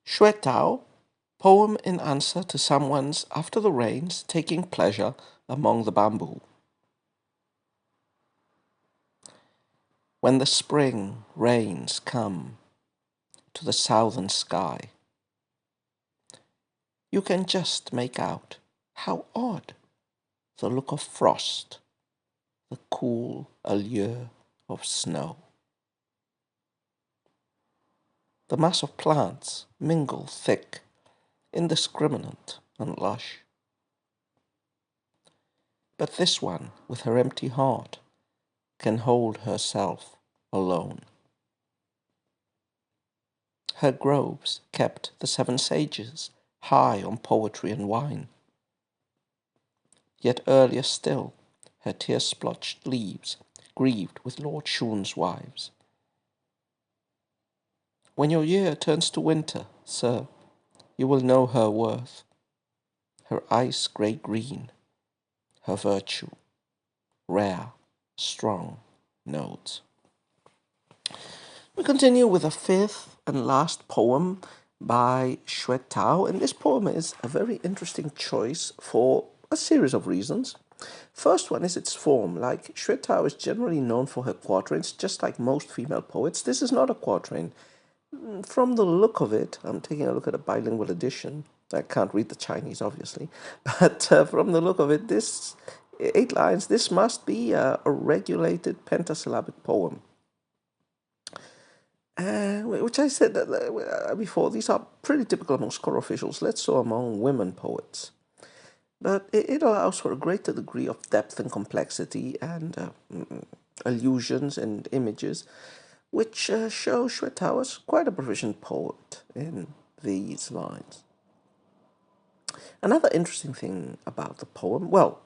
Xue Tao, poem in answer to someone's after the rains taking pleasure among the bamboo. When the spring rains come to the southern sky, you can just make out how odd the look of frost, the cool allure of snow. The mass of plants mingle thick, indiscriminate and lush. But this one, with her empty heart, can hold herself alone. Her groves kept the 7 sages high on poetry and wine. Yet earlier still, her tear-splotched leaves grieved with Lord Shun's wives. When your year turns to winter, sir, you will know her worth, her ice grey green, her virtue, rare, strong notes. We continue with a 5th and last poem by Xue Tao, and this poem is a very interesting choice for a series of reasons. First one is its form. Like, Xue Tao is generally known for her quatrains, just like most female poets. This is not a quatrain. From the look of it, I'm taking a look at a bilingual edition. I can't read the Chinese, obviously, but from the look of it, this 8 lines, this must be a regulated pentasyllabic poem. Which I said before, these are pretty typical among scholar officials, less so among women poets. But it allows for a greater degree of depth and complexity and allusions and images, which show Xue Tao as quite a proficient poet in these lines. Another interesting thing about the poem, well,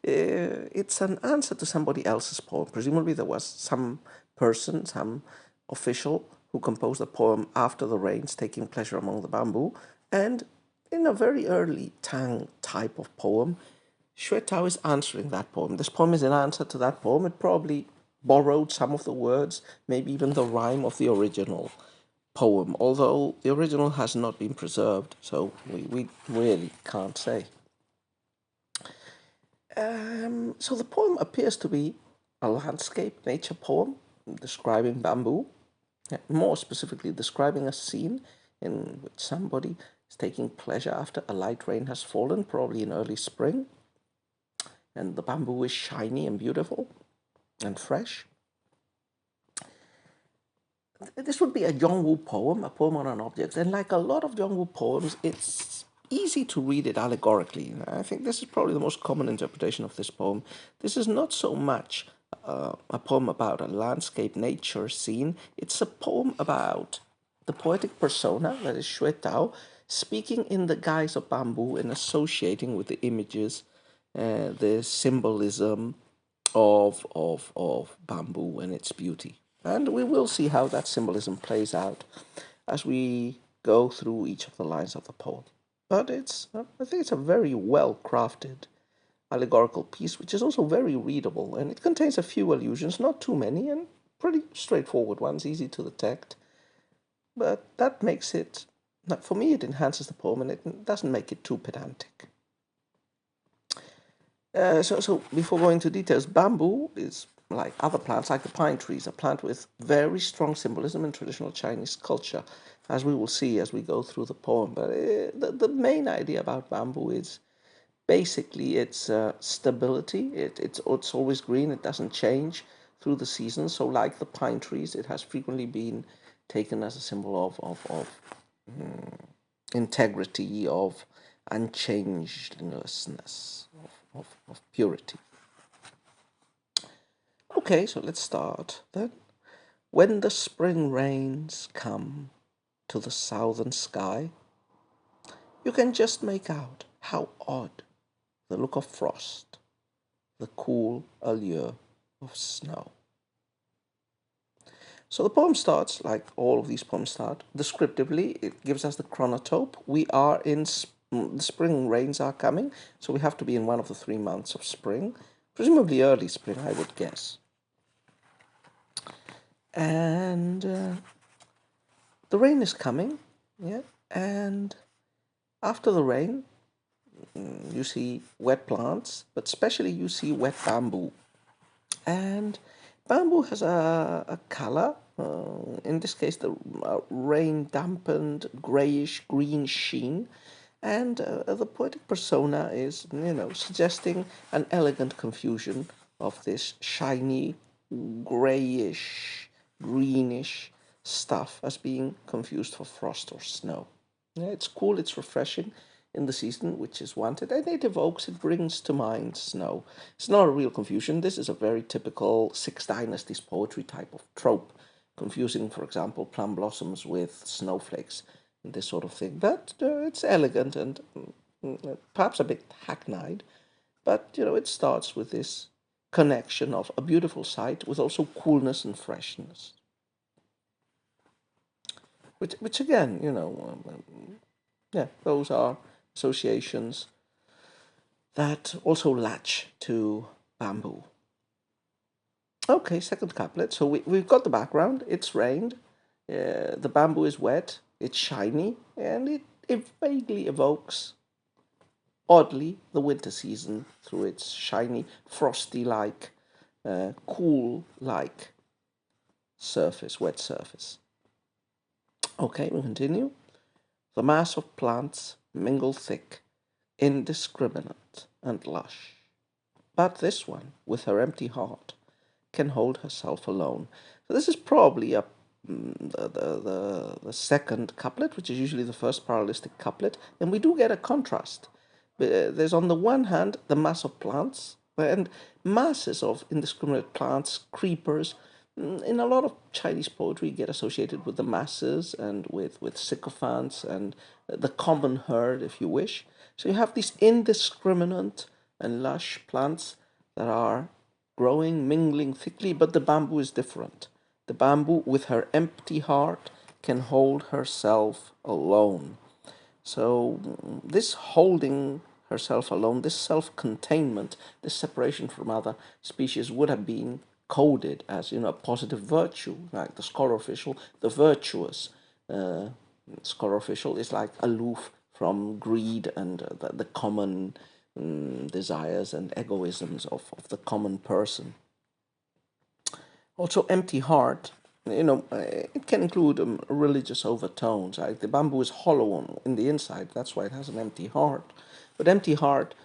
it's an answer to somebody else's poem. Presumably there was some person, some official who composed a poem after the rains, taking pleasure among the bamboo, and in a very early Tang type of poem, Xue Tao is answering that poem. This poem is an answer to that poem. It probably borrowed some of the words, maybe even the rhyme of the original poem, although the original has not been preserved, so we really can't say. So the poem appears to be a landscape nature poem describing bamboo, more specifically describing a scene in which somebody is taking pleasure after a light rain has fallen, probably in early spring, and the bamboo is shiny and beautiful and fresh. This would be a Yongwu poem, a poem on an object, and like a lot of Yongwu poems, it's easy to read it allegorically. I think this is probably the most common interpretation of this poem. This is not so much a poem about a landscape nature scene, it's a poem about the poetic persona, that is Xue Tao, speaking in the guise of bamboo and associating with the images, the symbolism of bamboo and its beauty. And we will see how that symbolism plays out as we go through each of the lines of the poem. But I think it's a very well crafted allegorical piece, which is also very readable, and it contains a few allusions, not too many, and pretty straightforward ones, easy to detect. But that makes it, for me, it enhances the poem, and it doesn't make it too pedantic. So before going into details, bamboo is like other plants, like the pine trees, a plant with very strong symbolism in traditional Chinese culture, as we will see as we go through the poem. But the main idea about bamboo is basically its stability. It's always green, it doesn't change through the seasons. So like the pine trees, it has frequently been taken as a symbol of integrity, of unchangelessness, of purity. Okay, so let's start then. When the spring rains come to the southern sky, you can just make out how odd the look of frost, the cool allure of snow. So the poem starts, like all of these poems start, descriptively. It gives us the chronotope. We are in the spring rains are coming, so we have to be in one of the 3 months of spring, presumably early spring, I would guess. And the rain is coming, yeah. And after the rain, you see wet plants, but especially you see wet bamboo. And bamboo has a color, in this case, the rain dampened grayish green sheen. And the poetic persona is, suggesting an elegant confusion of this shiny, grayish, greenish stuff as being confused for frost or snow. Yeah, it's cool, it's refreshing in the season which is wanted, and it brings to mind snow. It's not a real confusion. This is a very typical Six Dynasties poetry type of trope, confusing, for example, plum blossoms with snowflakes and this sort of thing. But it's elegant and perhaps a bit hackneyed. But it starts with this connection of a beautiful sight with also coolness and freshness, which again, yeah, those are associations that also latch to bamboo. Okay, second couplet. So we've got the background. It's rained. The bamboo is wet. It's shiny. And it vaguely evokes, oddly, the winter season through its shiny, frosty-like, cool-like surface, wet surface. Okay, we continue. The mass of plants mingle thick, indiscriminate and lush. But this one, with her empty heart, can hold herself alone. So this is probably the second couplet, which is usually the first parallelistic couplet, and we do get a contrast. There's on the one hand the mass of plants, and masses of indiscriminate plants, creepers. In a lot of Chinese poetry, get associated with the masses and with sycophants and the common herd, if you wish. So you have these indiscriminate and lush plants that are growing, mingling thickly, but the bamboo is different. The bamboo, with her empty heart, can hold herself alone. So, this holding herself alone, this self containment, this separation from other species would have been coded as a positive virtue, like the scholarificial, the virtuous. Scholarificial is like aloof from greed and the common desires and egoisms of the common person. Also, empty heart, it can include religious overtones. Like the bamboo is hollow in the inside, that's why it has an empty heart. But empty heart,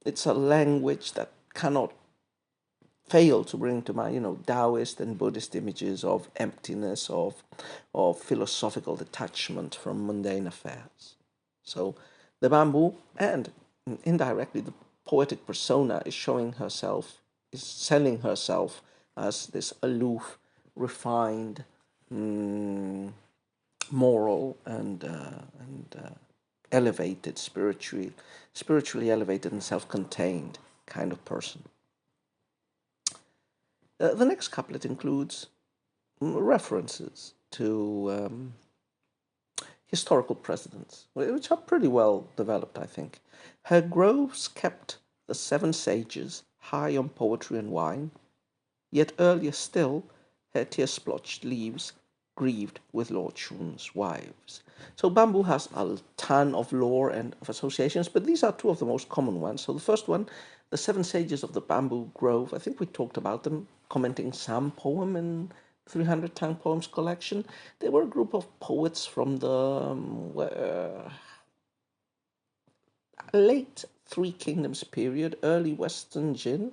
it's a language that cannot fail to bring to mind, Taoist and Buddhist images of emptiness, of philosophical detachment from mundane affairs. So the bamboo and indirectly the poetic persona is showing herself, is selling herself as this aloof, refined, moral and elevated, spiritually elevated and self-contained kind of person. The next couplet includes references to historical precedents, which are pretty well developed, I think. Her groves kept the seven sages high on poetry and wine, yet earlier still her tear-splotched leaves grieved with Lord Shun's wives. So bamboo has a ton of lore and of associations, but these are two of the most common ones. So the first one, the seven sages of the bamboo grove, I think we talked about them, commenting some poem in 300 Tang Poems collection. They were a group of poets from the late Three Kingdoms period, early Western Jin,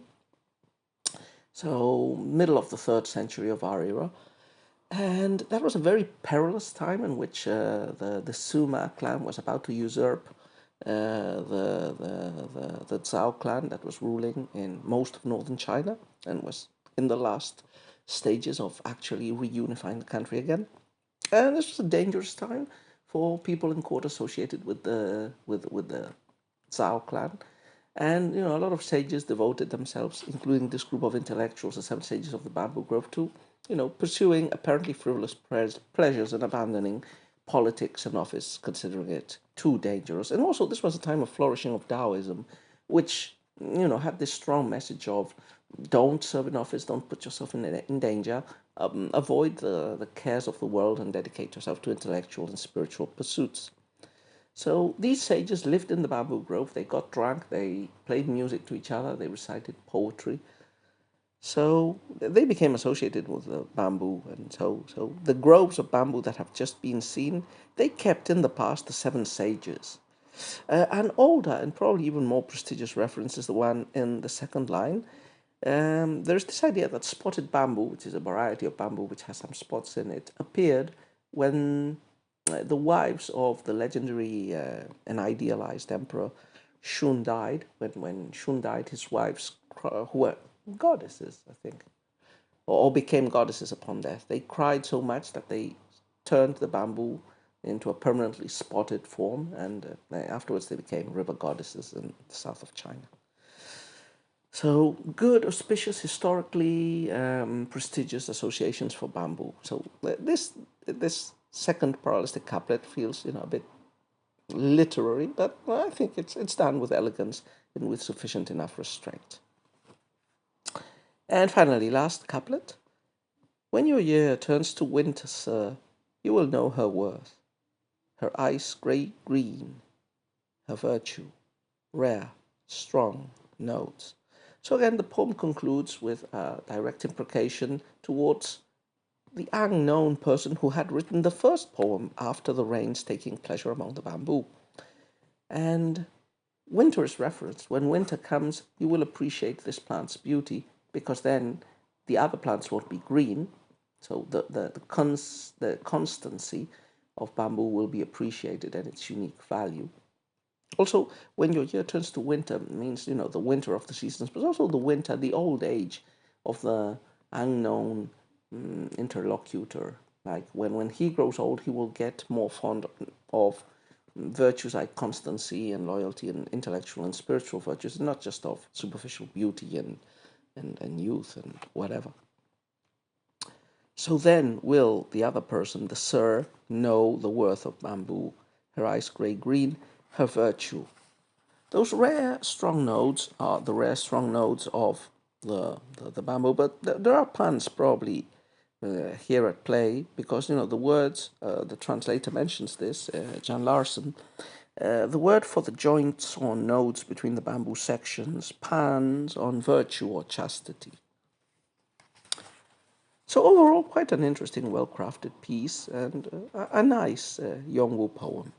so middle of the 3rd century of our era. And that was a very perilous time in which the Suma clan was about to usurp the Zhao clan that was ruling in most of northern China and was in the last stages of actually reunifying the country again. And this was a dangerous time for people in court associated with the Zhao clan. And a lot of sages devoted themselves, including this group of intellectuals, the seven sages of the bamboo grove, to pursuing apparently frivolous pleasures and abandoning politics and office, considering it too dangerous. And also, this was a time of flourishing of Taoism, which had this strong message of don't serve in office, don't put yourself in danger, avoid the cares of the world, and dedicate yourself to intellectual and spiritual pursuits. So these sages lived in the bamboo grove. They got drunk. They played music to each other. They recited poetry. So they became associated with the bamboo, and so the groves of bamboo that have just been seen, they kept in the past the seven sages. An older and probably even more prestigious reference is the one in the second line. There's this idea that spotted bamboo, which is a variety of bamboo which has some spots in it, appeared when the wives of the legendary and idealized emperor Shun died. When Shun died, his wives, who were goddesses, I think, or became goddesses upon death, they cried so much that they turned the bamboo into a permanently spotted form, and afterwards they became river goddesses in the south of China. So good, auspicious, historically prestigious associations for bamboo. So this second parallelistic couplet feels a bit literary, but I think it's done with elegance and with sufficient enough restraint. And finally, last couplet. When your year turns to winter, sir, you will know her worth, her ice grey green, her virtue, rare, strong notes. So again, the poem concludes with a direct imprecation towards the unknown person who had written the first poem after the rains taking pleasure among the bamboo. And winter is referenced. When winter comes, you will appreciate this plant's beauty, because then the other plants won't be green. So the constancy of bamboo will be appreciated and its unique value. Also, when your year turns to winter, means the winter of the seasons, but also the winter, the old age of the unknown interlocutor. Like when he grows old, he will get more fond of virtues like constancy and loyalty and intellectual and spiritual virtues, not just of superficial beauty and youth and whatever. So then will the other person, the sir, know the worth of bamboo, her eyes grey green, her virtue. Those rare strong notes are the rare strong notes of the bamboo, but there are puns probably here at play, because the words, the translator mentions this, Jan Larson, the word for the joints or nodes between the bamboo sections, puns on virtue or chastity. So overall, quite an interesting, well-crafted piece, and a nice Yongwu poem.